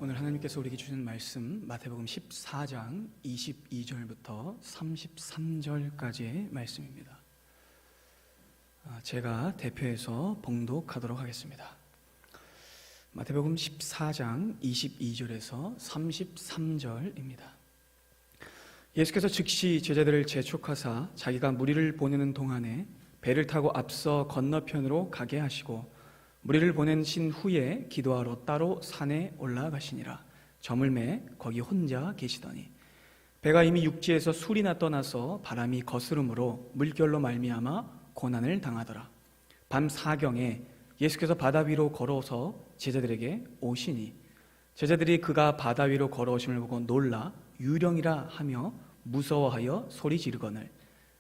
오늘 하나님께서 우리에게 주신 말씀 마태복음 14장 22절부터 33절까지의 말씀입니다. 제가 대표해서 봉독하도록 하겠습니다. 마태복음 14장 22절에서 33절입니다. 예수께서 즉시 제자들을 재촉하사 자기가 무리를 보내는 동안에 배를 타고 앞서 건너편으로 가게 하시고 무리를 보내신 후에 기도하러 따로 산에 올라가시니라. 저물매 거기 혼자 계시더니 배가 이미 육지에서 술이나 떠나서 바람이 거스름으로 물결로 말미암아 고난을 당하더라. 밤 사경에 예수께서 바다 위로 걸어서 제자들에게 오시니 제자들이 그가 바다 위로 걸어오심을 보고 놀라 유령이라 하며 무서워하여 소리 지르거늘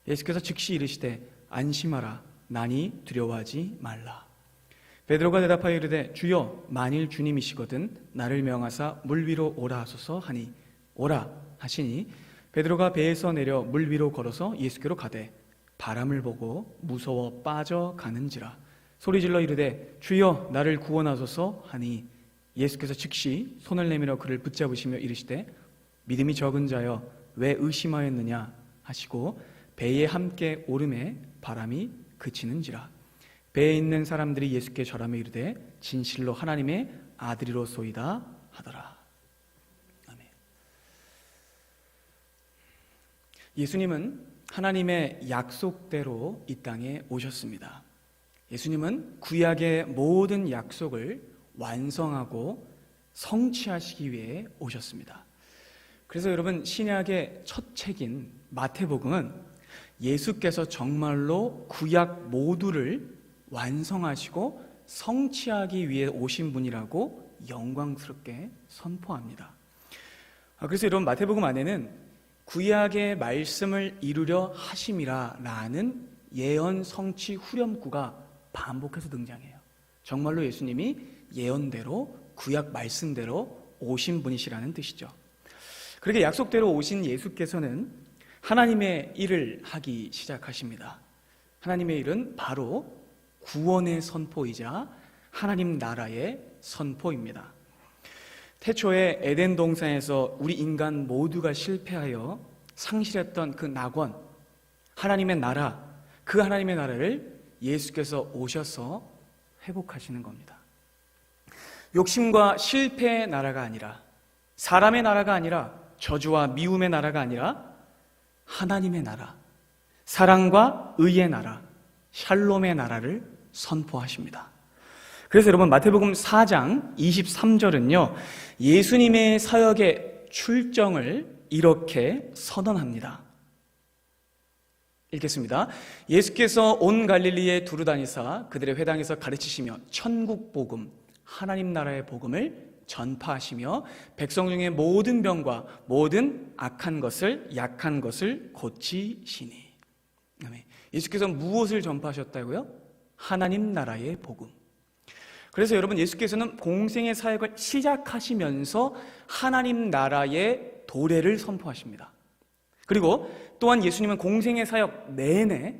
예수께서 즉시 이르시되 안심하라 나니 두려워하지 말라. 베드로가 대답하여 이르되 주여 만일 주님이시거든 나를 명하사 물 위로 오라 하소서 하니 오라 하시니 베드로가 배에서 내려 물 위로 걸어서 예수께로 가되 바람을 보고 무서워 빠져가는지라 소리질러 이르되 주여 나를 구원하소서 하니 예수께서 즉시 손을 내밀어 그를 붙잡으시며 이르시되 믿음이 적은 자여 왜 의심하였느냐 하시고 배에 함께 오름에 바람이 그치는지라. 배에 있는 사람들이 예수께 절하며 이르되 진실로 하나님의 아들이로소이다 하더라. 아멘. 예수님은 하나님의 약속대로 이 땅에 오셨습니다. 예수님은 구약의 모든 약속을 완성하고 성취하시기 위해 오셨습니다. 그래서 여러분 신약의 첫 책인 마태복음은 예수께서 정말로 구약 모두를 완성하시고 성취하기 위해 오신 분이라고 영광스럽게 선포합니다. 그래서 여러분 마태복음 안에는 구약의 말씀을 이루려 하심이라 라는 예언 성취 후렴구가 반복해서 등장해요. 정말로 예수님이 예언대로 구약 말씀대로 오신 분이시라는 뜻이죠. 그렇게 약속대로 오신 예수께서는 하나님의 일을 하기 시작하십니다. 하나님의 일은 바로 구원의 선포이자 하나님 나라의 선포입니다. 태초에 에덴 동산에서 우리 인간 모두가 실패하여 상실했던 그 낙원, 하나님의 나라, 그 하나님의 나라를 예수께서 오셔서 회복하시는 겁니다. 욕심과 실패의 나라가 아니라, 사람의 나라가 아니라, 저주와 미움의 나라가 아니라 하나님의 나라, 사랑과 의의 나라, 샬롬의 나라를 선포하십니다. 그래서 여러분 마태복음 4장 23절은요 예수님의 사역의 출정을 이렇게 선언합니다. 읽겠습니다. 예수께서 온 갈릴리에 두루 다니사 그들의 회당에서 가르치시며 천국 복음, 하나님 나라의 복음을 전파하시며 백성 중에 모든 병과 모든 악한 것을 약한 것을 고치시니. 예수께서 무엇을 전파하셨다고요? 하나님 나라의 복음. 그래서 여러분 예수께서는 공생의 사역을 시작하시면서 하나님 나라의 도래를 선포하십니다. 그리고 또한 예수님은 공생의 사역 내내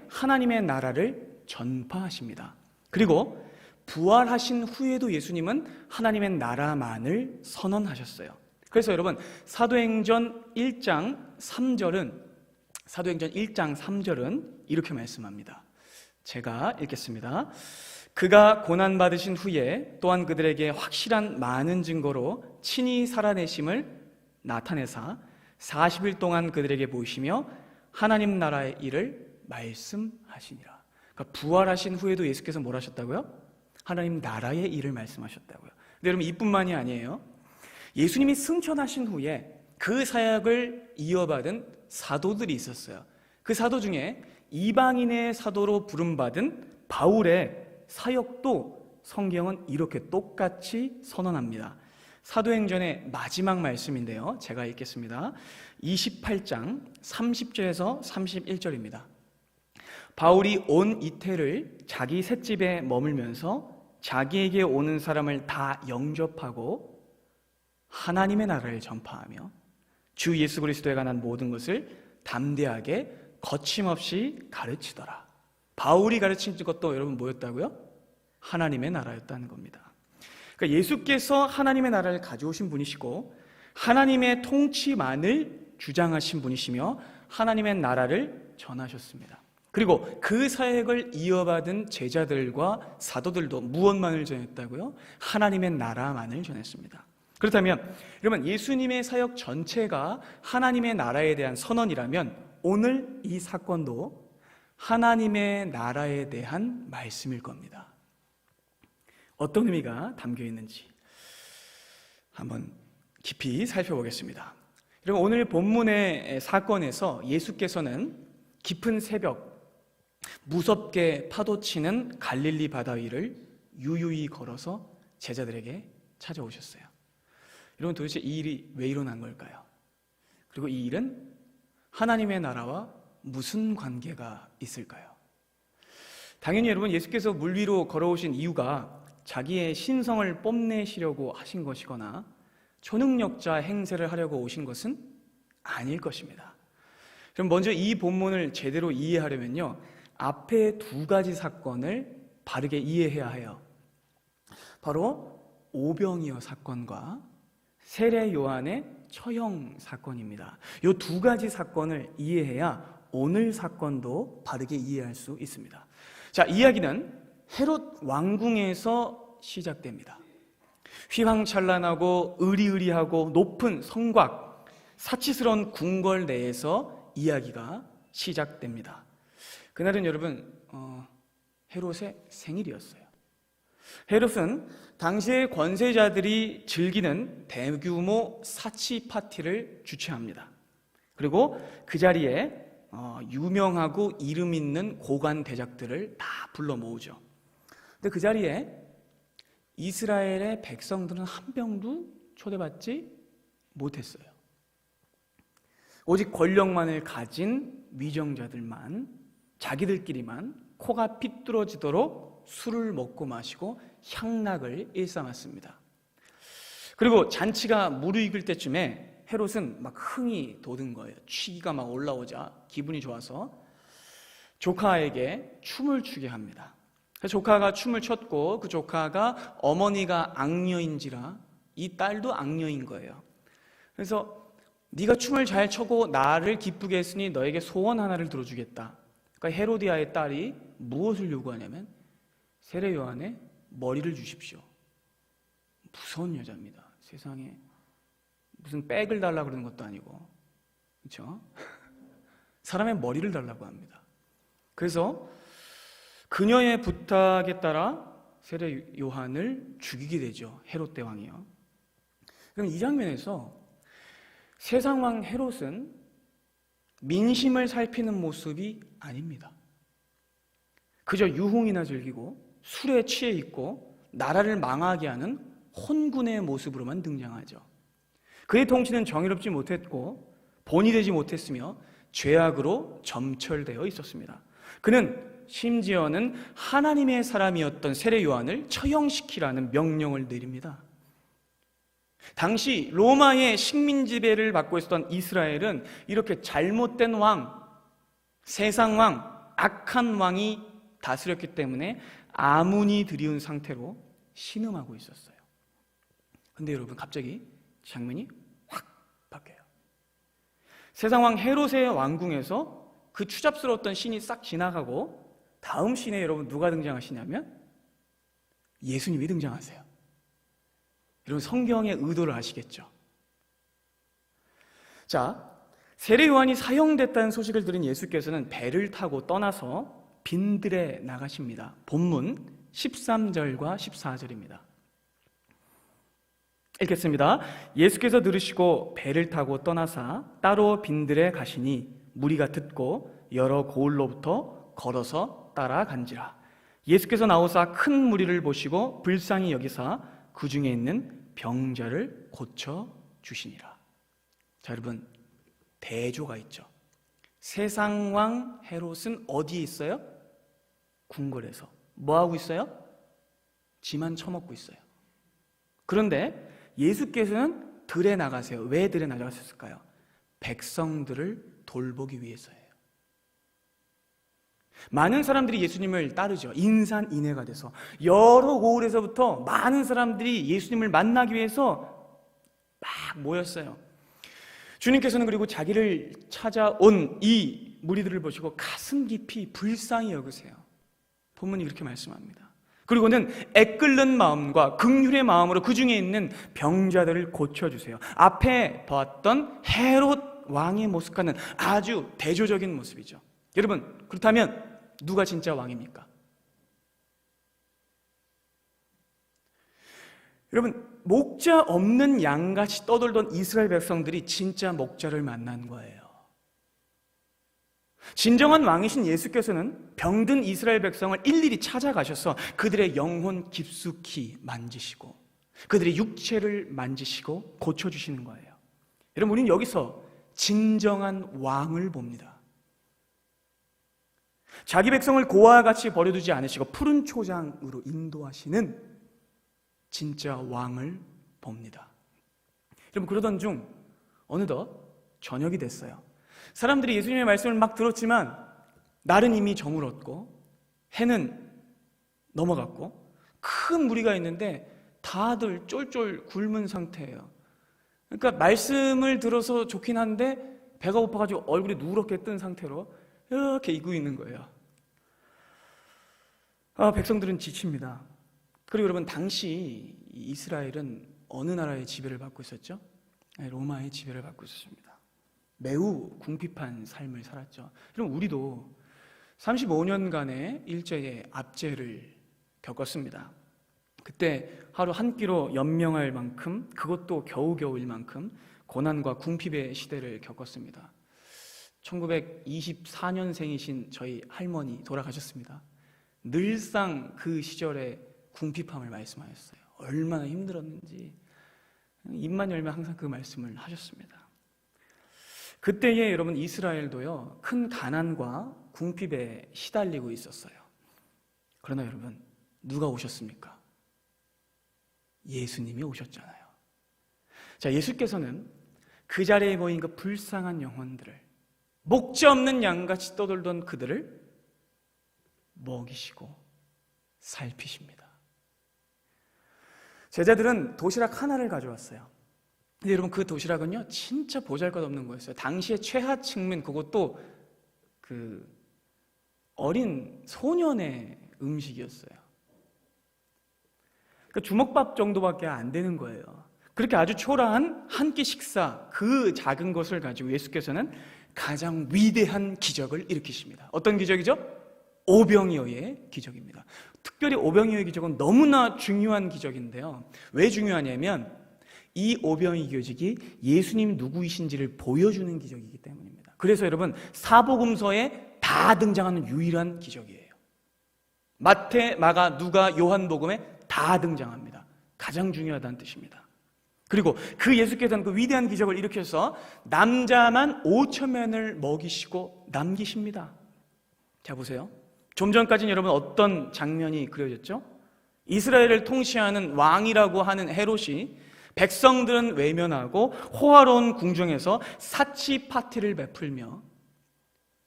하나님의 나라를 전파하십니다. 그리고 부활하신 후에도 예수님은 하나님의 나라만을 선언하셨어요. 그래서 여러분 사도행전 1장 3절은 이렇게 말씀합니다. 제가 읽겠습니다. 그가 고난받으신 후에 또한 그들에게 확실한 많은 증거로 친히 살아내심을 나타내사 40일 동안 그들에게 보이시며 하나님 나라의 일을 말씀하시니라. 그러니까 부활하신 후에도 예수께서 뭘 하셨다고요? 하나님 나라의 일을 말씀하셨다고요. 근데 여러분 이뿐만이 아니에요. 예수님이 승천하신 후에 그 사역을 이어받은 사도들이 있었어요. 그 사도 중에 이방인의 사도로 부름받은 바울의 사역도 성경은 이렇게 똑같이 선언합니다. 사도행전의 마지막 말씀인데요 제가 읽겠습니다. 28장 30절에서 31절입니다. 바울이 온 이태를 자기 셋집에 머물면서 자기에게 오는 사람을 다 영접하고 하나님의 나라를 전파하며 주 예수 그리스도에 관한 모든 것을 담대하게 거침없이 가르치더라. 바울이 가르친 것도 여러분 뭐였다고요? 하나님의 나라였다는 겁니다. 그러니까 예수께서 하나님의 나라를 가져오신 분이시고 하나님의 통치만을 주장하신 분이시며 하나님의 나라를 전하셨습니다. 그리고 그 사역을 이어받은 제자들과 사도들도 무엇만을 전했다고요? 하나님의 나라만을 전했습니다. 그렇다면 여러분, 예수님의 사역 전체가 하나님의 나라에 대한 선언이라면 오늘 이 사건도 하나님의 나라에 대한 말씀일 겁니다. 어떤 의미가 담겨 있는지 한번 깊이 살펴보겠습니다. 여러분, 오늘 본문의 사건에서 예수께서는 깊은 새벽 무섭게 파도치는 갈릴리 바다 위를 유유히 걸어서 제자들에게 찾아오셨어요. 여러분, 도대체 이 일이 왜 일어난 걸까요? 그리고 이 일은 하나님의 나라와 무슨 관계가 있을까요? 당연히 여러분, 예수께서 물 위로 걸어오신 이유가 자기의 신성을 뽐내시려고 하신 것이거나 초능력자 행세를 하려고 오신 것은 아닐 것입니다. 그럼 먼저 이 본문을 제대로 이해하려면요, 앞에 두 가지 사건을 바르게 이해해야 해요. 바로 오병이어 사건과 세례 요한의 처형 사건입니다. 이 두 가지 사건을 이해해야 오늘 사건도 바르게 이해할 수 있습니다. 자, 이야기는 헤롯 왕궁에서 시작됩니다. 휘황찬란하고 의리의리하고 높은 성곽, 사치스러운 궁궐 내에서 이야기가 시작됩니다. 그날은 여러분, 헤롯의 생일이었어요. 헤롯은 당시의 권세자들이 즐기는 대규모 사치 파티를 주최합니다. 그리고 그 자리에 유명하고 이름 있는 고관 대작들을 다 불러 모으죠. 근데 그 자리에 이스라엘의 백성들은 한 명도 초대받지 못했어요. 오직 권력만을 가진 위정자들만, 자기들끼리만 코가 삐뚤어지도록 술을 먹고 마시고 향락을 일삼았습니다. 그리고 잔치가 무르익을 때쯤에 헤롯은 막 흥이 돋은 거예요. 취기가 막 올라오자 기분이 좋아서 조카에게 춤을 추게 합니다. 조카가 춤을 췄고 그 조카가 어머니가 악녀인지라 이 딸도 악녀인 거예요. 그래서 네가 춤을 잘 춰고 나를 기쁘게 했으니 너에게 소원 하나를 들어주겠다. 그러니까 헤로디아의 딸이 무엇을 요구하냐면 세례 요한의 머리를 주십시오. 무서운 여자입니다. 세상에 무슨 백을 달라고 그러는 것도 아니고, 그렇죠? 사람의 머리를 달라고 합니다. 그래서 그녀의 부탁에 따라 세례 요한을 죽이게 되죠. 헤롯 대왕이요. 그럼 이 장면에서 세상왕 헤롯은 민심을 살피는 모습이 아닙니다. 그저 유흥이나 즐기고 술에 취해 있고 나라를 망하게 하는 혼군의 모습으로만 등장하죠. 그의 통치는 정의롭지 못했고 본이 되지 못했으며 죄악으로 점철되어 있었습니다. 그는 심지어는 하나님의 사람이었던 세례 요한을 처형시키라는 명령을 내립니다. 당시 로마의 식민 지배를 받고 있었던 이스라엘은 이렇게 잘못된 왕, 세상 왕, 악한 왕이 다스렸기 때문에 아문이 들이운 상태로 신음하고 있었어요. 근데 여러분, 갑자기 장면이 확 바뀌어요. 세상 왕 헤롯의 왕궁에서 그 추잡스러웠던 신이 싹 지나가고 다음 씬에 여러분 누가 등장하시냐면 예수님이 등장하세요. 여러분, 성경의 의도를 아시겠죠? 자, 세례 요한이 사형됐다는 소식을 들은 예수께서는 배를 타고 떠나서 빈들에 나가십니다. 본문 13절과 14절입니다. 읽겠습니다. 예수께서 들으시고 배를 타고 떠나사 따로 빈들에 가시니 무리가 듣고 여러 고을로부터 걸어서 따라간지라. 예수께서 나오사 큰 무리를 보시고 불쌍히 여기사 그 중에 있는 병자를 고쳐 주시니라. 자, 여러분, 대조가 있죠. 세상왕 헤롯은 어디에 있어요? 궁궐에서. 뭐하고 있어요? 지만 처먹고 있어요. 그런데 예수께서는 들에 나가세요. 왜 들에 나가셨을까요? 백성들을 돌보기 위해서예요. 많은 사람들이 예수님을 따르죠. 인산인해가 돼서 여러 고을에서부터 많은 사람들이 예수님을 만나기 위해서 막 모였어요. 주님께서는 그리고 자기를 찾아온 이 무리들을 보시고 가슴 깊이 불쌍히 여기세요. 본문이 그렇게 말씀합니다. 그리고는 애끓는 마음과 긍휼의 마음으로 그 중에 있는 병자들을 고쳐주세요. 앞에 보았던 헤롯 왕의 모습과는 아주 대조적인 모습이죠. 여러분, 그렇다면 누가 진짜 왕입니까? 여러분, 목자 없는 양같이 떠돌던 이스라엘 백성들이 진짜 목자를 만난 거예요. 진정한 왕이신 예수께서는 병든 이스라엘 백성을 일일이 찾아가셔서 그들의 영혼 깊숙이 만지시고 그들의 육체를 만지시고 고쳐주시는 거예요. 여러분, 우리는 여기서 진정한 왕을 봅니다. 자기 백성을 고아와 같이 버려두지 않으시고 푸른 초장으로 인도하시는 진짜 왕을 봅니다. 여러분, 그러던 중 어느덧 저녁이 됐어요. 사람들이 예수님의 말씀을 막 들었지만 날은 이미 저물었고 해는 넘어갔고 큰 무리가 있는데 다들 쫄쫄 굶은 상태예요. 그러니까 말씀을 들어서 좋긴 한데 배가 고파가지고 얼굴이 누렇게 뜬 상태로 이렇게 이고 있는 거예요. 백성들은 지칩니다. 그리고 여러분, 당시 이스라엘은 어느 나라의 지배를 받고 있었죠? 로마의 지배를 받고 있었습니다. 매우 궁핍한 삶을 살았죠. 그럼 우리도 35년간의 일제의 압제를 겪었습니다. 그때 하루 한 끼로 연명할 만큼, 그것도 겨우겨우일 만큼 고난과 궁핍의 시대를 겪었습니다. 1924년생이신 저희 할머니 돌아가셨습니다. 늘상 그 시절의 궁핍함을 말씀하셨어요. 얼마나 힘들었는지 입만 열면 항상 그 말씀을 하셨습니다. 그때에 여러분, 이스라엘도요 큰 가난과 궁핍에 시달리고 있었어요. 그러나 여러분, 누가 오셨습니까? 예수님이 오셨잖아요. 자, 예수께서는 그 자리에 모인 그 불쌍한 영혼들을, 목자 없는 양같이 떠돌던 그들을 먹이시고 살피십니다. 제자들은 도시락 하나를 가져왔어요. 근데 여러분, 그 도시락은요 진짜 보잘것없는 거였어요. 당시의 최하층민, 그것도 그 어린 소년의 음식이었어요. 그러니까 주먹밥 정도밖에 안 되는 거예요. 그렇게 아주 초라한 한 끼 식사, 그 작은 것을 가지고 예수께서는 가장 위대한 기적을 일으키십니다. 어떤 기적이죠? 오병이어의 기적입니다. 특별히 오병이어의 기적은 너무나 중요한 기적인데요. 왜 중요하냐면 이 오병이어 기적이 예수님 누구이신지를 보여주는 기적이기 때문입니다. 그래서 여러분, 사복음서에 다 등장하는 유일한 기적이에요. 마태, 마가, 누가, 요한복음에 다 등장합니다. 가장 중요하다는 뜻입니다. 그리고 그 예수께서는 그 위대한 기적을 일으켜서 남자만 5,000명을 먹이시고 남기십니다. 자, 보세요. 좀 전까지는 여러분 어떤 장면이 그려졌죠? 이스라엘을 통치하는 왕이라고 하는 헤롯이 백성들은 외면하고 호화로운 궁정에서 사치 파티를 베풀며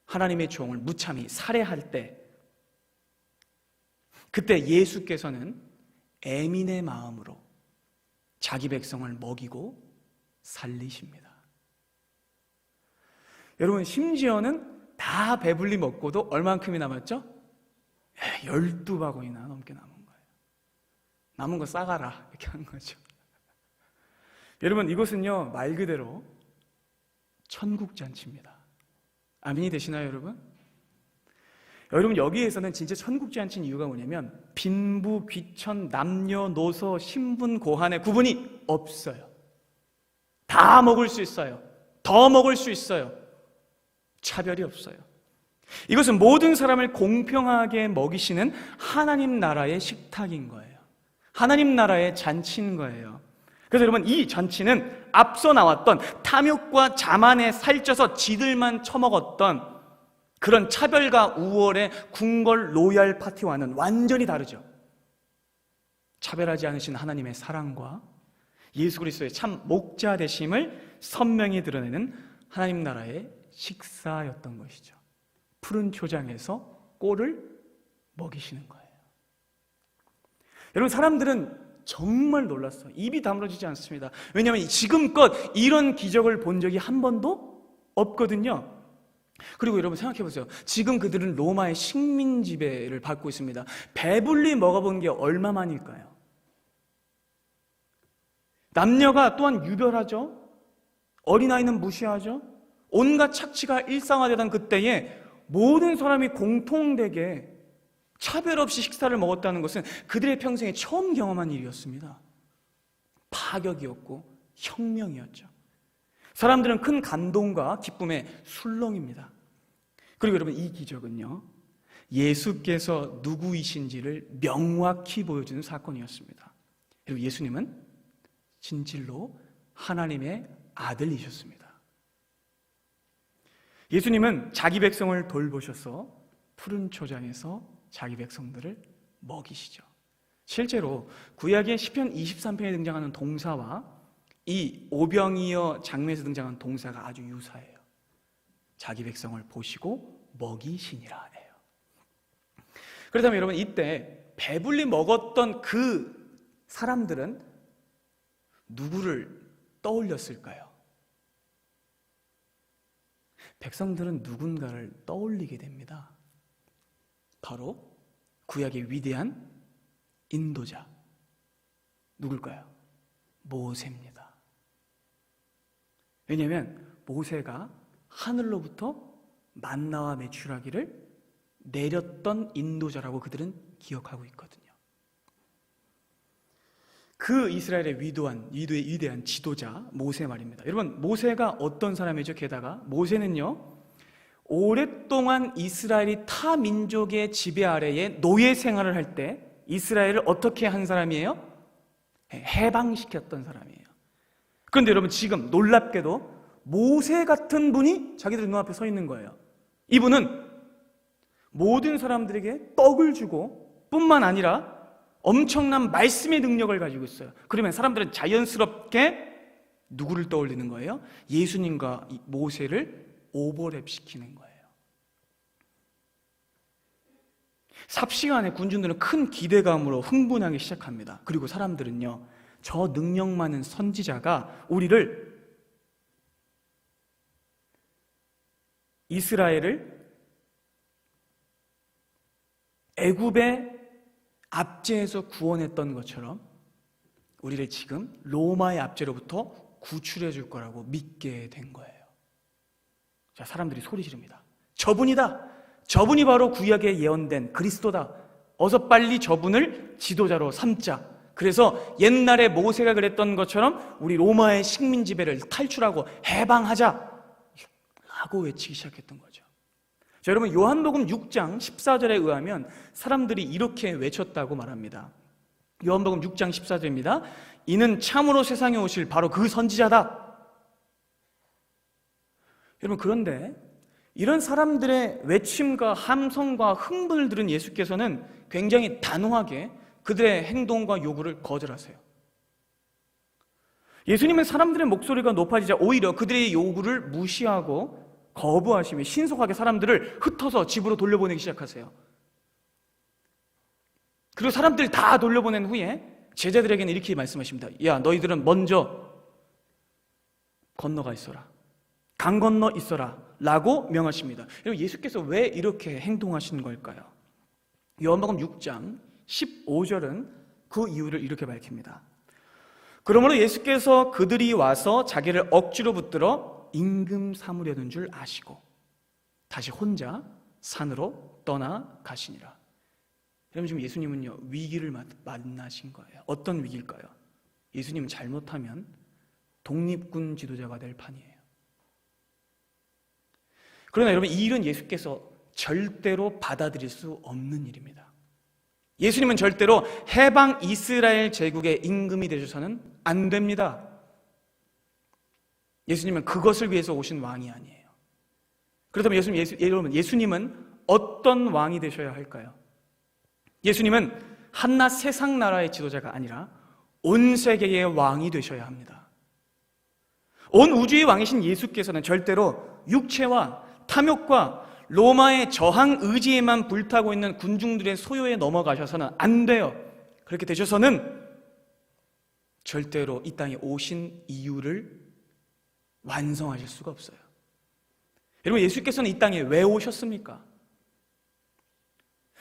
하나님의 종을 무참히 살해할 때, 그때 예수께서는 애민의 마음으로 자기 백성을 먹이고 살리십니다. 여러분, 심지어는 다 배불리 먹고도 얼만큼이 남았죠? 12바구니나 넘게 남은 거예요. 남은 거 싸가라 이렇게 한 거죠. 여러분, 이것은요 말 그대로 천국잔치입니다. 아멘이 되시나요, 여러분? 여러분, 여기에서는 진짜 천국잔치인 이유가 뭐냐면 빈부, 귀천, 남녀노소, 신분, 고한의 구분이 없어요. 다 먹을 수 있어요. 더 먹을 수 있어요. 차별이 없어요. 이것은 모든 사람을 공평하게 먹이시는 하나님 나라의 식탁인 거예요. 하나님 나라의 잔치인 거예요. 그래서 여러분, 이 잔치는 앞서 나왔던 탐욕과 자만에 살쪄서 지들만 처먹었던 그런 차별과 우월의 궁궐 로얄 파티와는 완전히 다르죠. 차별하지 않으신 하나님의 사랑과 예수 그리스도의 참 목자 되심을 선명히 드러내는 하나님 나라의 식사였던 것이죠. 푸른 초장에서 꼴을 먹이시는 거예요. 여러분, 사람들은 정말 놀랐어요. 입이 다물어지지 않습니다. 왜냐하면 지금껏 이런 기적을 본 적이 한 번도 없거든요. 그리고 여러분 생각해 보세요. 지금 그들은 로마의 식민 지배를 받고 있습니다. 배불리 먹어본 게 얼마만일까요? 남녀가 또한 유별하죠. 어린아이는 무시하죠. 온갖 착취가 일상화되던 그때에 모든 사람이 공통되게 차별 없이 식사를 먹었다는 것은 그들의 평생에 처음 경험한 일이었습니다. 파격이었고 혁명이었죠. 사람들은 큰 감동과 기쁨에 술렁입니다. 그리고 여러분, 이 기적은요, 예수께서 누구이신지를 명확히 보여주는 사건이었습니다. 여러분, 예수님은 진실로 하나님의 아들이셨습니다. 예수님은 자기 백성을 돌보셔서 푸른 초장에서 자기 백성들을 먹이시죠. 실제로 구약의 시편 23편에 등장하는 동사와 이 오병이어 장면에서 등장하는 동사가 아주 유사해요. 자기 백성을 보시고 먹이시니라 해요. 그렇다면 여러분, 이때 배불리 먹었던 그 사람들은 누구를 떠올렸을까요? 백성들은 누군가를 떠올리게 됩니다. 바로 구약의 위대한 인도자, 누굴까요? 모세입니다. 왜냐하면 모세가 하늘로부터 만나와 메추라기를 내렸던 인도자라고 그들은 기억하고 있거든요. 그 이스라엘의 위대한 지도자 모세 말입니다. 여러분, 모세가 어떤 사람이죠? 게다가 모세는요, 오랫동안 이스라엘이 타 민족의 지배 아래에 노예 생활을 할 때 이스라엘을 어떻게 한 사람이에요? 해방시켰던 사람이에요. 그런데 여러분, 지금 놀랍게도 모세 같은 분이 자기들 눈앞에 서 있는 거예요. 이분은 모든 사람들에게 떡을 주고 뿐만 아니라 엄청난 말씀의 능력을 가지고 있어요. 그러면 사람들은 자연스럽게 누구를 떠올리는 거예요? 예수님과 모세를 오버랩시키는 거예요. 삽시간에 군중들은 큰 기대감으로 흥분하기 시작합니다. 그리고 사람들은요, 저 능력 많은 선지자가 우리를, 이스라엘을 애굽의 압제에서 구원했던 것처럼 우리를 지금 로마의 압제로부터 구출해 줄 거라고 믿게 된 거예요. 자, 사람들이 소리 지릅니다. 저분이다. 저분이 바로 구약에 예언된 그리스도다. 어서 빨리 저분을 지도자로 삼자. 그래서 옛날에 모세가 그랬던 것처럼 우리 로마의 식민 지배를 탈출하고 해방하자 라고 외치기 시작했던 거죠. 자, 여러분, 요한복음 6장 14절에 의하면 사람들이 이렇게 외쳤다고 말합니다. 요한복음 6장 14절입니다. 이는 참으로 세상에 오실 바로 그 선지자다. 여러분, 그런데 이런 사람들의 외침과 함성과 흥분을 들은 예수께서는 굉장히 단호하게 그들의 행동과 요구를 거절하세요. 예수님은 사람들의 목소리가 높아지자 오히려 그들의 요구를 무시하고 거부하시며 신속하게 사람들을 흩어서 집으로 돌려보내기 시작하세요. 그리고 사람들 다 돌려보낸 후에 제자들에게는 이렇게 말씀하십니다. 야, 너희들은 먼저 건너가 있어라. 강 건너 있어라 라고 명하십니다. 예수께서 왜 이렇게 행동하시는 걸까요? 요한복음 6장 15절은 그 이유를 이렇게 밝힙니다. 그러므로 예수께서 그들이 와서 자기를 억지로 붙들어 임금 삼으려는 줄 아시고 다시 혼자 산으로 떠나가시니라. 여러분, 지금 예수님은요, 위기를 만나신 거예요. 어떤 위기일까요? 예수님은 잘못하면 독립군 지도자가 될 판이에요. 그러나 여러분, 이 일은 예수께서 절대로 받아들일 수 없는 일입니다. 예수님은 절대로 해방 이스라엘 제국의 임금이 되셔서는 안 됩니다. 예수님은 그것을 위해서 오신 왕이 아니에요. 그렇다면 여러분, 예수님은 어떤 왕이 되셔야 할까요? 예수님은 한낱 세상 나라의 지도자가 아니라 온 세계의 왕이 되셔야 합니다. 온 우주의 왕이신 예수께서는 절대로 육체와 탐욕과 로마의 저항 의지에만 불타고 있는 군중들의 소요에 넘어가셔서는 안 돼요. 그렇게 되셔서는 절대로 이 땅에 오신 이유를 완성하실 수가 없어요. 여러분, 예수께서는 이 땅에 왜 오셨습니까?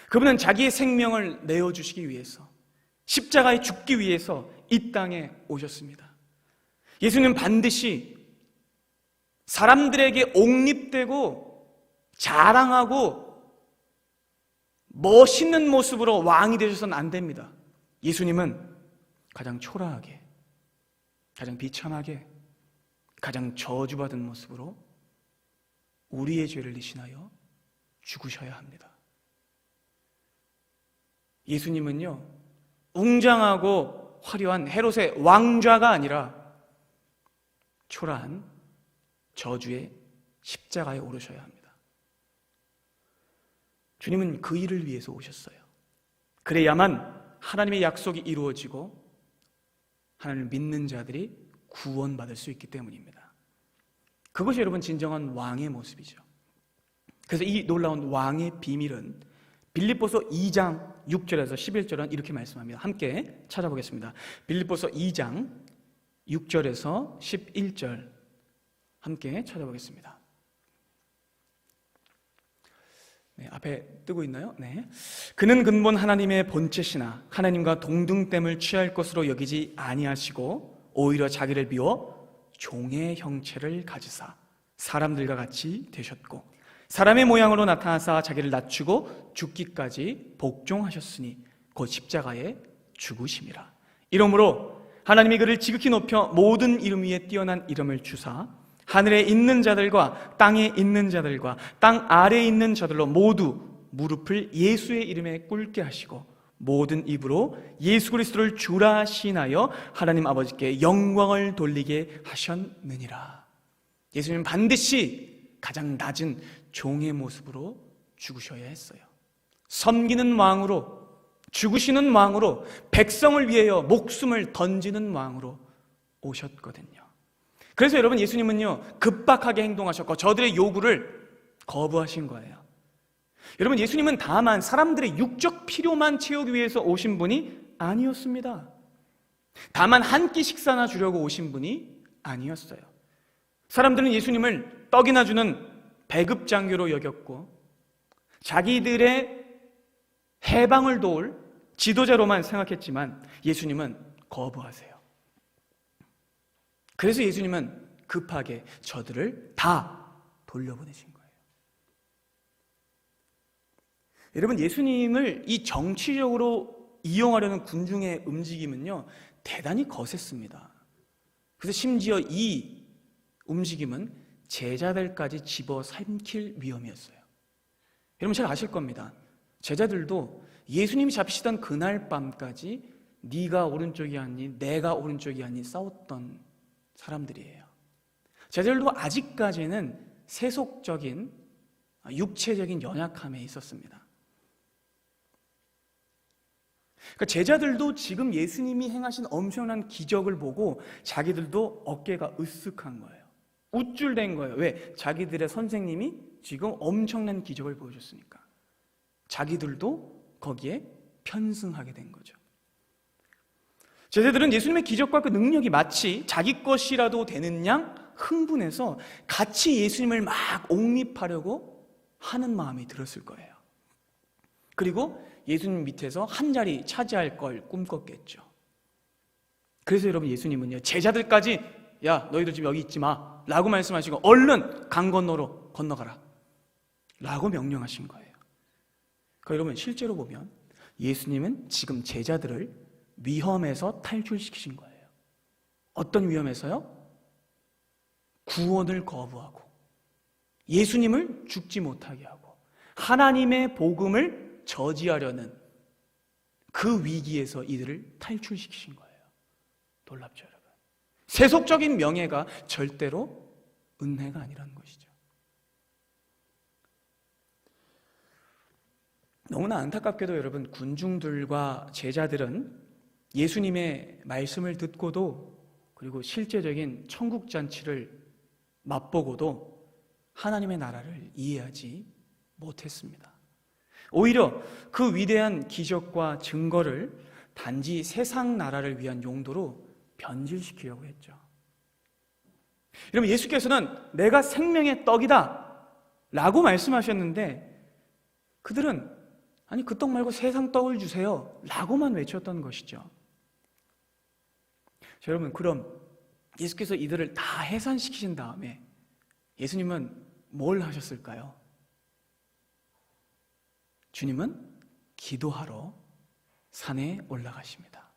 그분은 자기의 생명을 내어주시기 위해서, 십자가에 죽기 위해서 이 땅에 오셨습니다. 예수님은 반드시 사람들에게 옹립되고 자랑하고 멋있는 모습으로 왕이 되셔서는 안 됩니다. 예수님은 가장 초라하게, 가장 비참하게, 가장 저주받은 모습으로 우리의 죄를 대신하여 죽으셔야 합니다. 예수님은요, 웅장하고 화려한 헤롯의 왕좌가 아니라 초라한 저주의 십자가에 오르셔야 합니다. 주님은 그 일을 위해서 오셨어요. 그래야만 하나님의 약속이 이루어지고 하나님을 믿는 자들이 구원받을 수 있기 때문입니다. 그것이 여러분 진정한 왕의 모습이죠. 그래서 이 놀라운 왕의 비밀은 빌립보서 2장 6절에서 11절은 이렇게 말씀합니다. 함께 찾아보겠습니다. 빌립보서 2장 6절에서 11절 함께 찾아보겠습니다. 네, 앞에 뜨고 있나요? 네. 그는 근본 하나님의 본체시나 하나님과 동등됨을 취할 것으로 여기지 아니하시고 오히려 자기를 비워 종의 형체를 가지사 사람들과 같이 되셨고 사람의 모양으로 나타나사 자기를 낮추고 죽기까지 복종하셨으니 곧 십자가에 죽으심이라. 이러므로 하나님이 그를 지극히 높여 모든 이름 위에 뛰어난 이름을 주사 하늘에 있는 자들과 땅에 있는 자들과 땅 아래에 있는 자들로 모두 무릎을 예수의 이름에 꿇게 하시고 모든 입으로 예수 그리스도를 주라 시인하여 하나님 아버지께 영광을 돌리게 하셨느니라. 예수님은 반드시 가장 낮은 종의 모습으로 죽으셔야 했어요. 섬기는 왕으로, 죽으시는 왕으로, 백성을 위하여 목숨을 던지는 왕으로 오셨거든요. 그래서 여러분, 예수님은요 급박하게 행동하셨고 저들의 요구를 거부하신 거예요. 여러분, 예수님은 다만 사람들의 육적 필요만 채우기 위해서 오신 분이 아니었습니다. 다만 한 끼 식사나 주려고 오신 분이 아니었어요. 사람들은 예수님을 떡이나 주는 배급장교로 여겼고 자기들의 해방을 도울 지도자로만 생각했지만 예수님은 거부하세요. 그래서 예수님은 급하게 저들을 다 돌려보내신 거예요. 여러분, 예수님을 이 정치적으로 이용하려는 군중의 움직임은요 대단히 거셌습니다. 그래서 심지어 이 움직임은 제자들까지 집어삼킬 위험이었어요. 여러분 잘 아실 겁니다. 제자들도 예수님이 잡히시던 그날 밤까지 네가 오른쪽이 아니 내가 오른쪽이 아니 싸웠던 사람들이에요. 제자들도 아직까지는 세속적인 육체적인 연약함에 있었습니다. 그러니까 제자들도 지금 예수님이 행하신 엄청난 기적을 보고 자기들도 어깨가 으쓱한 거예요. 우쭐댄 거예요. 왜? 자기들의 선생님이 지금 엄청난 기적을 보여줬으니까. 자기들도 거기에 편승하게 된 거죠. 제자들은 예수님의 기적과 그 능력이 마치 자기 것이라도 되는 양 흥분해서 같이 예수님을 막 옹립하려고 하는 마음이 들었을 거예요. 그리고 예수님 밑에서 한 자리 차지할 걸 꿈꿨겠죠. 그래서 여러분, 예수님은요 제자들까지 야 너희들 지금 여기 있지 마 라고 말씀하시고 얼른 강 건너로 건너가라 라고 명령하신 거예요. 그러니까 여러분, 실제로 보면 예수님은 지금 제자들을 위험에서 탈출시키신 거예요. 어떤 위험에서요? 구원을 거부하고 예수님을 죽지 못하게 하고 하나님의 복음을 저지하려는 그 위기에서 이들을 탈출시키신 거예요. 놀랍죠, 여러분? 세속적인 명예가 절대로 은혜가 아니라는 것이죠. 너무나 안타깝게도 여러분, 군중들과 제자들은 예수님의 말씀을 듣고도 그리고 실제적인 천국잔치를 맛보고도 하나님의 나라를 이해하지 못했습니다. 오히려 그 위대한 기적과 증거를 단지 세상 나라를 위한 용도로 변질시키려고 했죠. 여러분, 예수께서는 내가 생명의 떡이다 라고 말씀하셨는데 그들은 아니 그 떡 말고 세상 떡을 주세요 라고만 외쳤던 것이죠. 자, 여러분, 그럼 예수께서 이들을 다 해산시키신 다음에 예수님은 뭘 하셨을까요? 주님은 기도하러 산에 올라가십니다.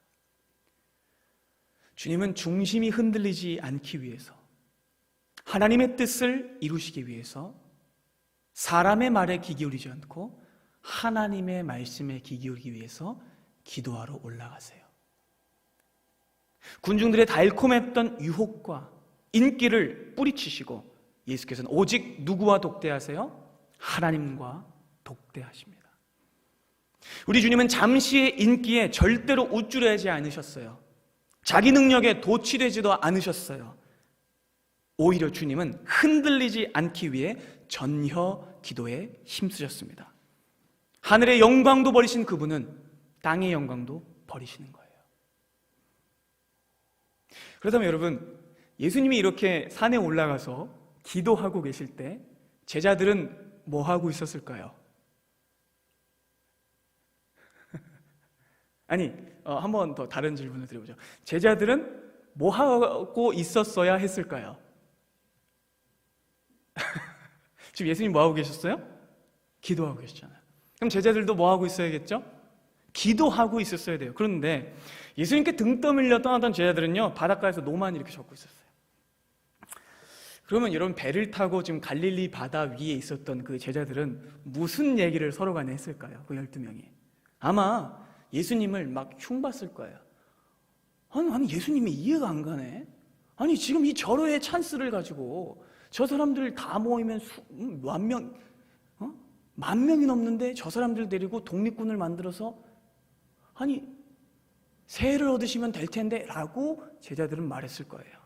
주님은 중심이 흔들리지 않기 위해서, 하나님의 뜻을 이루시기 위해서 사람의 말에 귀 기울이지 않고 하나님의 말씀에 귀 기울이기 위해서 기도하러 올라가세요. 군중들의 달콤했던 유혹과 인기를 뿌리치시고 예수께서는 오직 누구와 독대하세요? 하나님과 독대하십니다. 우리 주님은 잠시의 인기에 절대로 우쭐해하지 않으셨어요. 자기 능력에 도취되지도 않으셨어요. 오히려 주님은 흔들리지 않기 위해 전혀 기도에 힘쓰셨습니다. 하늘의 영광도 버리신 그분은 땅의 영광도 버리시는 거예요. 그렇다면 여러분, 예수님이 이렇게 산에 올라가서 기도하고 계실 때 제자들은 뭐 하고 있었을까요? 아니, 한 번 더 다른 질문을 드려보죠. 제자들은 뭐 하고 있었어야 했을까요? 지금 예수님 뭐 하고 계셨어요? 기도하고 계셨잖아요. 그럼 제자들도 뭐 하고 있어야겠죠? 기도하고 있었어야 돼요. 그런데 예수님께 등 떠밀려 떠나던 제자들은요, 바닷가에서 노만 이렇게 젓고 있었어요. 그러면 여러분, 배를 타고 지금 갈릴리 바다 위에 있었던 그 제자들은 무슨 얘기를 서로 간에 했을까요? 그 12명이 아마 예수님을 막 흉봤을 거예요. 아니 예수님이 이해가 안 가네. 아니 지금 이 절호의 찬스를 가지고 저 사람들 다 모이면 만 명이 넘는데 저 사람들 데리고 독립군을 만들어서 아니 세를 얻으시면 될 텐데 라고 제자들은 말했을 거예요.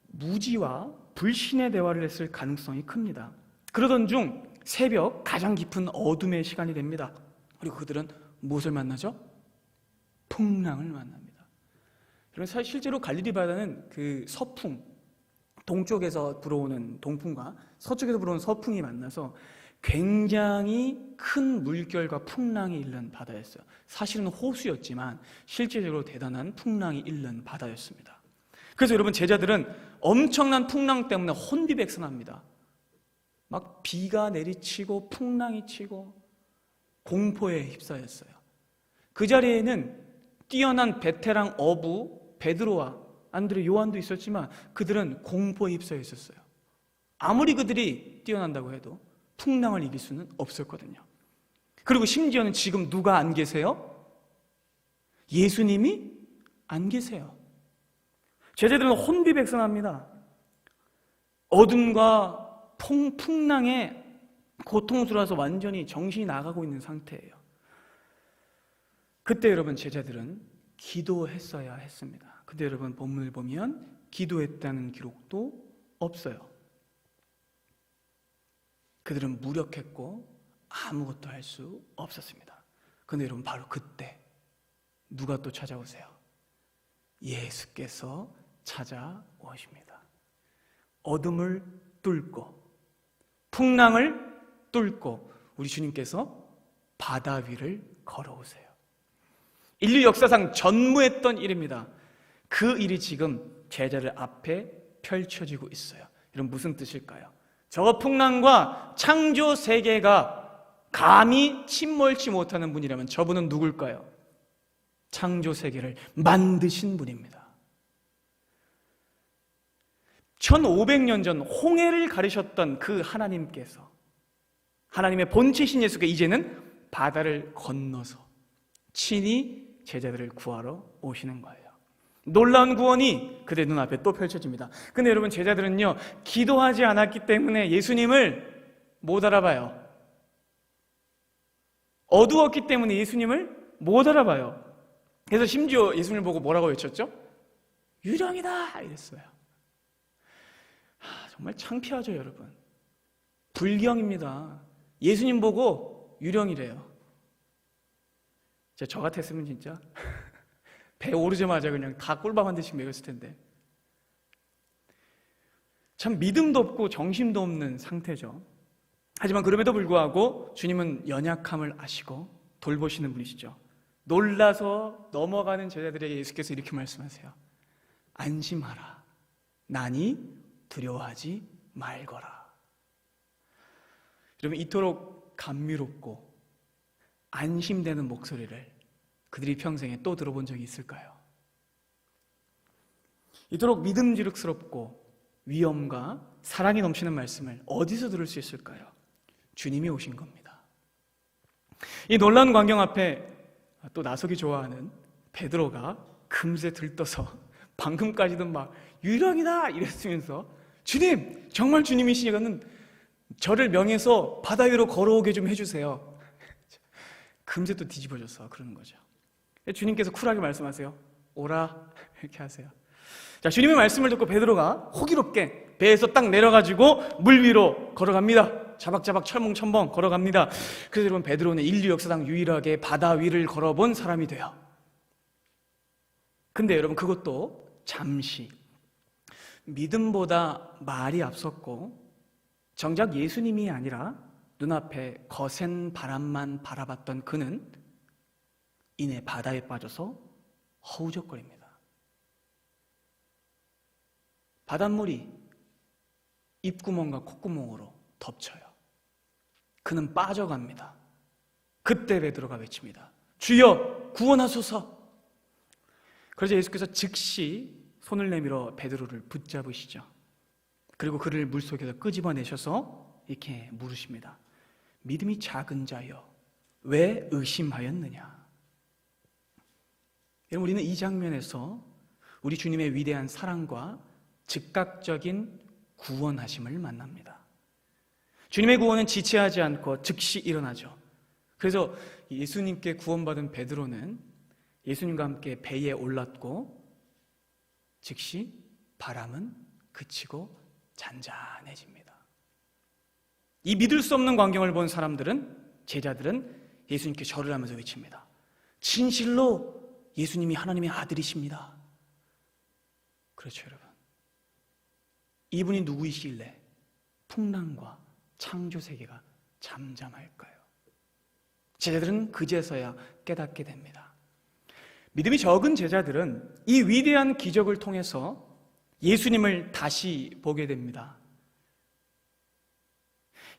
무지와 불신의 대화를 했을 가능성이 큽니다. 그러던 중 새벽 가장 깊은 어둠의 시간이 됩니다. 그리고 그들은 무엇을 만나죠? 풍랑을 만납니다. 사실 실제로 갈릴리 바다는 그 서풍, 동쪽에서 불어오는 동풍과 서쪽에서 불어오는 서풍이 만나서 굉장히 큰 물결과 풍랑이 일는 바다였어요. 사실은 호수였지만 실제적으로 대단한 풍랑이 일는 바다였습니다. 그래서 여러분, 제자들은 엄청난 풍랑 때문에 혼비백산합니다. 막 비가 내리치고 풍랑이 치고 공포에 휩싸였어요. 그 자리에는 뛰어난 베테랑 어부 베드로와 안드레, 요한도 있었지만 그들은 공포에 휩싸여 있었어요. 아무리 그들이 뛰어난다고 해도 풍랑을 이길 수는 없었거든요. 그리고 심지어는 지금 누가 안 계세요? 예수님이 안 계세요. 제자들은 혼비백산합니다. 어둠과 풍랑에 고통스러워서 완전히 정신이 나가고 있는 상태예요. 그때 여러분, 제자들은 기도했어야 했습니다. 근데 여러분, 본문을 보면 기도했다는 기록도 없어요. 그들은 무력했고 아무것도 할 수 없었습니다. 그런데 여러분, 바로 그때 누가 또 찾아오세요? 예수께서 찾아오십니다. 어둠을 뚫고 풍랑을 뚫고 우리 주님께서 바다 위를 걸어오세요. 인류 역사상 전무했던 일입니다. 그 일이 지금 제자들 앞에 펼쳐지고 있어요. 여러분, 무슨 뜻일까요? 저 풍랑과 창조 세계가 감히 침몰치 못하는 분이라면 저분은 누굴까요? 창조 세계를 만드신 분입니다. 1500년 전 홍해를 가르셨던 그 하나님께서, 하나님의 본체신 예수가 이제는 바다를 건너서 친히 제자들을 구하러 오시는 거예요. 놀라운 구원이 그들 눈앞에 또 펼쳐집니다. 근데 여러분, 제자들은요, 기도하지 않았기 때문에 예수님을 못 알아봐요. 어두웠기 때문에 예수님을 못 알아봐요. 그래서 심지어 예수님을 보고 뭐라고 외쳤죠? 유령이다! 이랬어요. 정말 창피하죠, 여러분. 불경입니다. 예수님 보고 유령이래요. 저 같았으면 진짜 배 오르자마자 그냥 다 꿀밤 한 대씩 먹였을 텐데. 참 믿음도 없고 정신도 없는 상태죠. 하지만 그럼에도 불구하고 주님은 연약함을 아시고 돌보시는 분이시죠. 놀라서 넘어가는 제자들에게 예수께서 이렇게 말씀하세요. 안심하라. 나니 두려워하지 말거라. 여러분, 이토록 감미롭고 안심되는 목소리를 그들이 평생에 또 들어본 적이 있을까요? 이토록 믿음직스럽고 위엄과 사랑이 넘치는 말씀을 어디서 들을 수 있을까요? 주님이 오신 겁니다. 이 놀라운 광경 앞에 또 나서기 좋아하는 베드로가 금세 들떠서 방금까지도 막 유령이다 이랬으면서 주님, 정말 주님이시니까는 저를 명해서 바다 위로 걸어오게 좀 해주세요. 금세 또 뒤집어져서 그러는 거죠. 주님께서 쿨하게 말씀하세요. 오라, 이렇게 하세요. 자, 주님의 말씀을 듣고 베드로가 호기롭게 배에서 딱 내려가지고 물 위로 걸어갑니다. 자박자박 철뭉첨벙 걸어갑니다. 그래서 여러분, 베드로는 인류 역사상 유일하게 바다 위를 걸어본 사람이 돼요. 근데 여러분, 그것도 잠시. 믿음보다 말이 앞섰고 정작 예수님이 아니라 눈앞에 거센 바람만 바라봤던 그는 이내 바다에 빠져서 허우적거립니다. 바닷물이 입구멍과 콧구멍으로 덮쳐요. 그는 빠져갑니다. 그때 베드로가 외칩니다. 주여, 구원하소서. 그러자 예수께서 즉시 손을 내밀어 베드로를 붙잡으시죠. 그리고 그를 물속에서 끄집어내셔서 이렇게 물으십니다. 믿음이 작은 자여, 왜 의심하였느냐? 여러분, 우리는 이 장면에서 우리 주님의 위대한 사랑과 즉각적인 구원하심을 만납니다. 주님의 구원은 지체하지 않고 즉시 일어나죠. 그래서 예수님께 구원받은 베드로는 예수님과 함께 배에 올랐고 즉시 바람은 그치고 잔잔해집니다. 이 믿을 수 없는 광경을 본 제자들은 예수님께 절을 하면서 외칩니다. 진실로 예수님이 하나님의 아들이십니다. 그렇죠, 여러분. 이분이 누구이시길래 풍랑과 창조 세계가 잠잠할까요? 제자들은 그제서야 깨닫게 됩니다. 믿음이 적은 제자들은 이 위대한 기적을 통해서 예수님을 다시 보게 됩니다.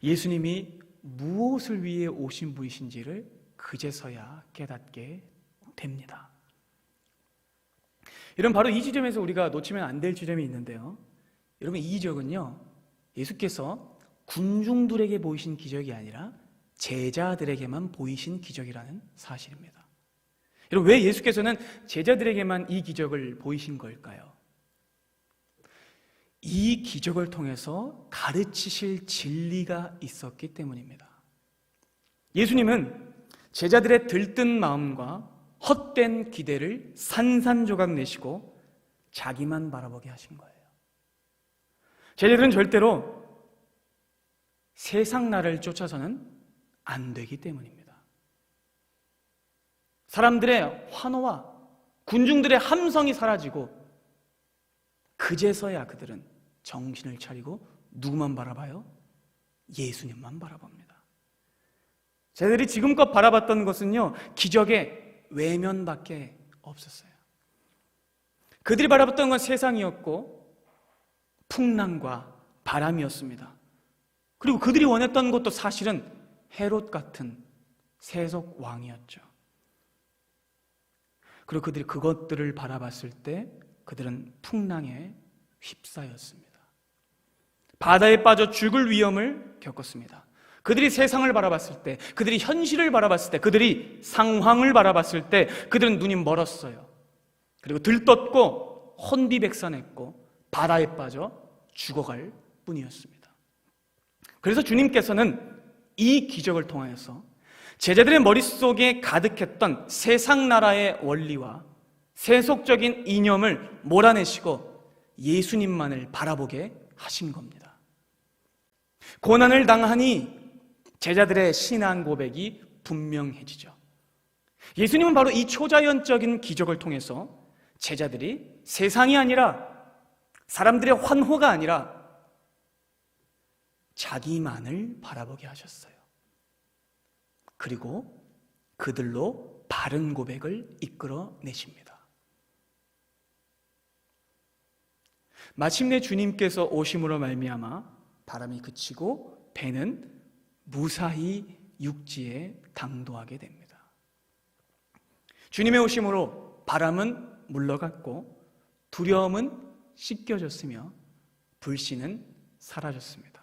예수님이 무엇을 위해 오신 분이신지를 그제서야 깨닫게 됩니다. 이런 바로 이 지점에서 우리가 놓치면 안 될 지점이 있는데요. 여러분, 이 기적은요, 예수께서 군중들에게 보이신 기적이 아니라 제자들에게만 보이신 기적이라는 사실입니다. 여러분, 왜 예수께서는 제자들에게만 이 기적을 보이신 걸까요? 이 기적을 통해서 가르치실 진리가 있었기 때문입니다. 예수님은 제자들의 들뜬 마음과 헛된 기대를 산산조각 내시고 자기만 바라보게 하신 거예요. 제자들은 절대로 세상 나를 쫓아서는 안 되기 때문입니다. 사람들의 환호와 군중들의 함성이 사라지고 그제서야 그들은 정신을 차리고 누구만 바라봐요? 예수님만 바라봅니다. 제자들이 지금껏 바라봤던 것은요, 기적의 외면밖에 없었어요. 그들이 바라봤던 건 세상이었고 풍랑과 바람이었습니다. 그리고 그들이 원했던 것도 사실은 헤롯 같은 세속 왕이었죠. 그리고 그들이 그것들을 바라봤을 때 그들은 풍랑에 휩싸였습니다. 바다에 빠져 죽을 위험을 겪었습니다. 그들이 세상을 바라봤을 때, 그들이 현실을 바라봤을 때, 그들이 상황을 바라봤을 때 그들은 눈이 멀었어요. 그리고 들떴고 혼비백산했고 바다에 빠져 죽어갈 뿐이었습니다. 그래서 주님께서는 이 기적을 통하여서 제자들의 머릿속에 가득했던 세상 나라의 원리와 세속적인 이념을 몰아내시고 예수님만을 바라보게 하신 겁니다. 고난을 당하니 제자들의 신앙 고백이 분명해지죠. 예수님은 바로 이 초자연적인 기적을 통해서 제자들이 세상이 아니라, 사람들의 환호가 아니라 자기만을 바라보게 하셨어요. 그리고 그들로 바른 고백을 이끌어내십니다. 마침내 주님께서 오심으로 말미암아 바람이 그치고 배는 무사히 육지에 당도하게 됩니다. 주님의 오심으로 바람은 물러갔고 두려움은 씻겨졌으며 불신은 사라졌습니다.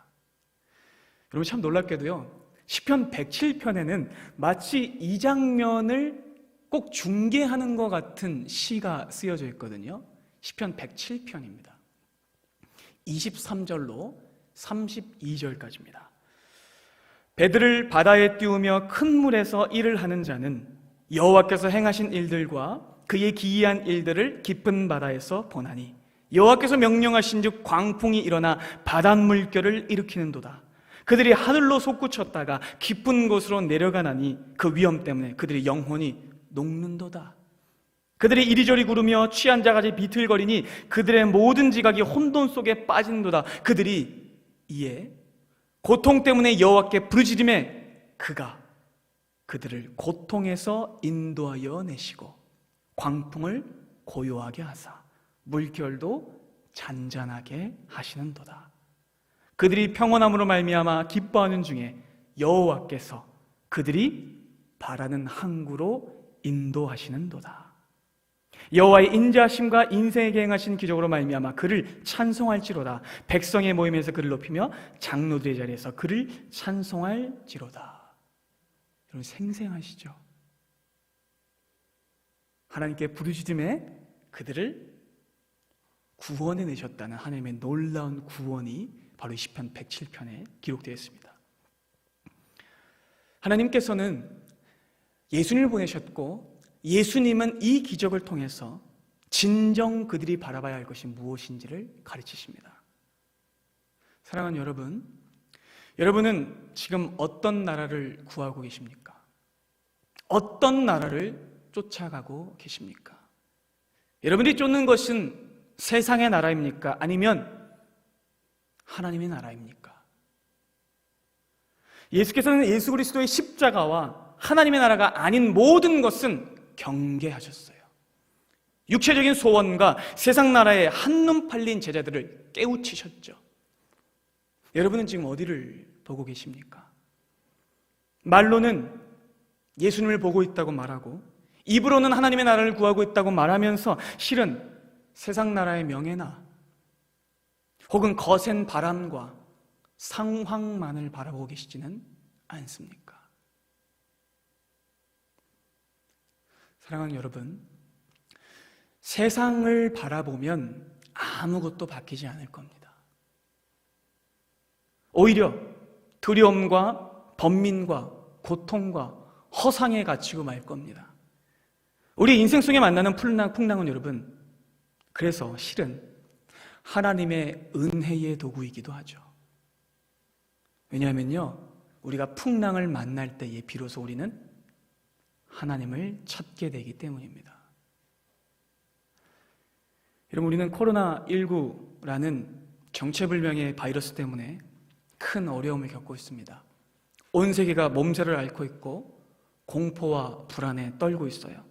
여러분, 참 놀랍게도요, 시편 107편에는 마치 이 장면을 꼭 중계하는 것 같은 시가 쓰여져 있거든요. 시편 107편입니다. 23절로 32절까지입니다. 배들을 바다에 띄우며 큰 물에서 일을 하는 자는 여호와께서 행하신 일들과 그의 기이한 일들을 깊은 바다에서 보나니, 여호와께서 명령하신즉 광풍이 일어나 바닷물결을 일으키는도다. 그들이 하늘로 솟구쳤다가 깊은 곳으로 내려가나니 그 위험 때문에 그들이 영혼이 녹는도다. 그들이 이리저리 구르며 취한 자같이 비틀거리니 그들의 모든 지각이 혼돈 속에 빠진도다. 그들이 이에 고통 때문에 여호와께 부르짖음에 그가 그들을 고통에서 인도하여 내시고 광풍을 고요하게 하사 물결도 잔잔하게 하시는도다. 그들이 평온함으로 말미암아 기뻐하는 중에 여호와께서 그들이 바라는 항구로 인도하시는도다. 여호와의 인자하심과 인생에게 행하신 기적으로 말미암아 그를 찬송할지로다. 백성의 모임에서 그를 높이며 장로들의 자리에서 그를 찬송할지로다. 여러분, 생생하시죠? 하나님께 부르짖음에 그들을 구원해 내셨다는 하나님의 놀라운 구원이 바로 이 시편 107편에 기록되어 있습니다. 하나님께서는 예수님을 보내셨고, 예수님은 이 기적을 통해서 진정 그들이 바라봐야 할 것이 무엇인지를 가르치십니다. 사랑하는 여러분, 여러분은 지금 어떤 나라를 구하고 계십니까? 어떤 나라를 쫓아가고 계십니까? 여러분이 쫓는 것은 세상의 나라입니까? 아니면 하나님의 나라입니까? 예수께서는 예수 그리스도의 십자가와 하나님의 나라가 아닌 모든 것은 경계하셨어요. 육체적인 소원과 세상 나라에 한눈 팔린 제자들을 깨우치셨죠. 여러분은 지금 어디를 보고 계십니까? 말로는 예수님을 보고 있다고 말하고, 입으로는 하나님의 나라를 구하고 있다고 말하면서 실은 세상 나라의 명예나 혹은 거센 바람과 상황만을 바라보고 계시지는 않습니까? 사랑하는 여러분, 세상을 바라보면 아무것도 바뀌지 않을 겁니다. 오히려 두려움과 번민과 고통과 허상에 갇히고 말 겁니다. 우리 인생 속에 만나는 풍랑은 여러분, 그래서 실은 하나님의 은혜의 도구이기도 하죠. 왜냐하면요, 우리가 풍랑을 만날 때에 비로소 우리는 하나님을 찾게 되기 때문입니다. 여러분, 우리는 코로나19라는 정체불명의 바이러스 때문에 큰 어려움을 겪고 있습니다. 온 세계가 몸살을 앓고 있고 공포와 불안에 떨고 있어요.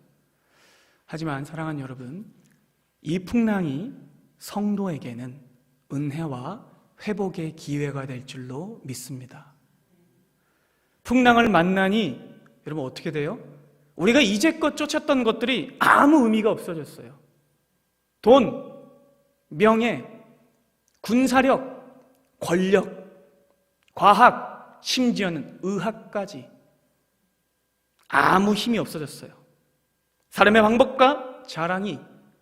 하지만 사랑하는 여러분, 이 풍랑이 성도에게는 은혜와 회복의 기회가 될 줄로 믿습니다. 풍랑을 만나니 여러분 어떻게 돼요? 우리가 이제껏 쫓았던 것들이 아무 의미가 없어졌어요. 돈, 명예, 군사력, 권력, 과학, 심지어는 의학까지 아무 힘이 없어졌어요. 사람의 방법과 자랑이,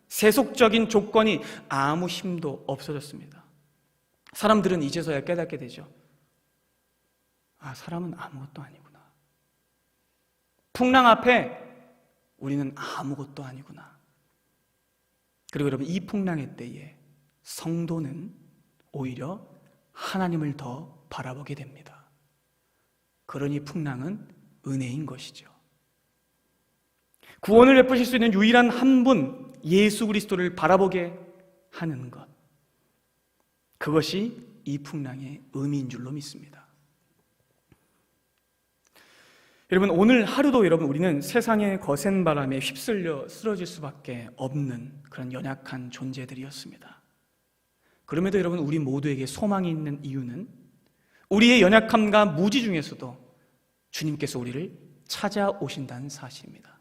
세속적인 조건이 아무 힘도 없어졌습니다. 사람들은 이제서야 깨닫게 되죠. 아, 사람은 아무것도 아니구나. 풍랑 앞에 우리는 아무것도 아니구나. 그리고 여러분, 이 풍랑의 때에 성도는 오히려 하나님을 더 바라보게 됩니다. 그러니 풍랑은 은혜인 것이죠. 구원을 베푸실 수 있는 유일한 한 분, 예수 그리스도를 바라보게 하는 것, 그것이 이 풍랑의 의미인 줄로 믿습니다. 여러분, 오늘 하루도 우리는 세상의 거센 바람에 휩쓸려 쓰러질 수밖에 없는 그런 연약한 존재들이었습니다. 그럼에도 여러분, 우리 모두에게 소망이 있는 이유는 우리의 연약함과 무지 중에서도 주님께서 우리를 찾아오신다는 사실입니다.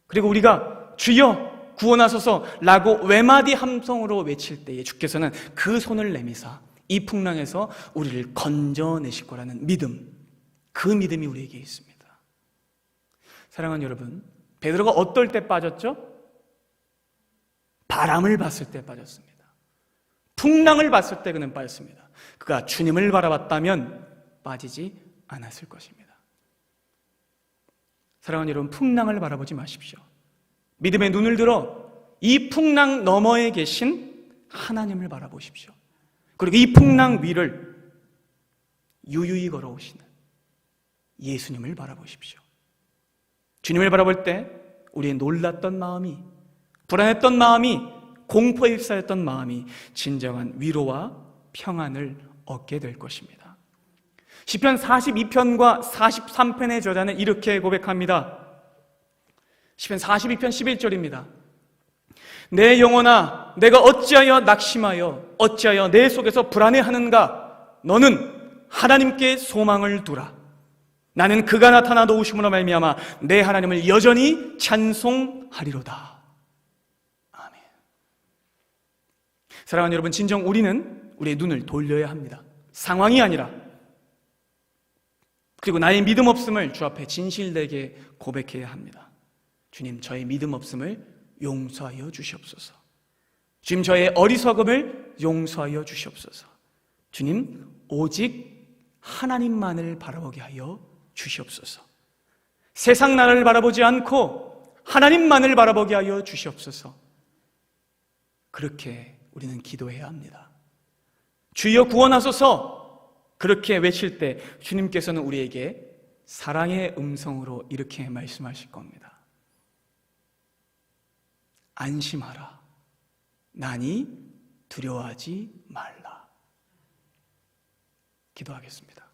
그리고 우리가 주여 구원하소서 라고 외마디 함성으로 외칠 때에 주께서는 그 손을 내미사 이 풍랑에서 우리를 건져내실 거라는 믿음, 그 믿음이 우리에게 있습니다. 사랑하는 여러분, 베드로가 어떨 때 빠졌죠? 바람을 봤을 때 빠졌습니다. 풍랑을 봤을 때 그는 빠졌습니다. 그가 주님을 바라봤다면 빠지지 않았을 것입니다. 사랑하는 여러분, 풍랑을 바라보지 마십시오. 믿음의 눈을 들어 이 풍랑 너머에 계신 하나님을 바라보십시오. 그리고 이 풍랑 위를 유유히 걸어오시는 예수님을 바라보십시오. 주님을 바라볼 때 우리의 놀랐던 마음이, 불안했던 마음이, 공포에 휩싸였던 마음이 진정한 위로와 평안을 얻게 될 것입니다. 시편 42편과 43편의 저자는 이렇게 고백합니다. 시편 42편 11절입니다. 내 영혼아, 내가 어찌하여 낙심하여 어찌하여 내 속에서 불안해하는가? 너는 하나님께 소망을 두라. 나는 그가 나타나 도우심으로 말미암아 내 하나님을 여전히 찬송하리로다. 아멘. 사랑하는 여러분, 진정 우리는 우리의 눈을 돌려야 합니다. 상황이 아니라, 그리고 나의 믿음 없음을 주 앞에 진실되게 고백해야 합니다. 주님, 저의 믿음 없음을 용서하여 주시옵소서. 주님, 저의 어리석음을 용서하여 주시옵소서. 주님, 오직 하나님만을 바라보게 하여 주시옵소서. 세상 나라를 바라보지 않고 하나님만을 바라보게 하여 주시옵소서. 그렇게 우리는 기도해야 합니다. 주여 구원하소서, 그렇게 외칠 때 주님께서는 우리에게 사랑의 음성으로 이렇게 말씀하실 겁니다. 안심하라. 나니 두려워하지 말라. 기도하겠습니다.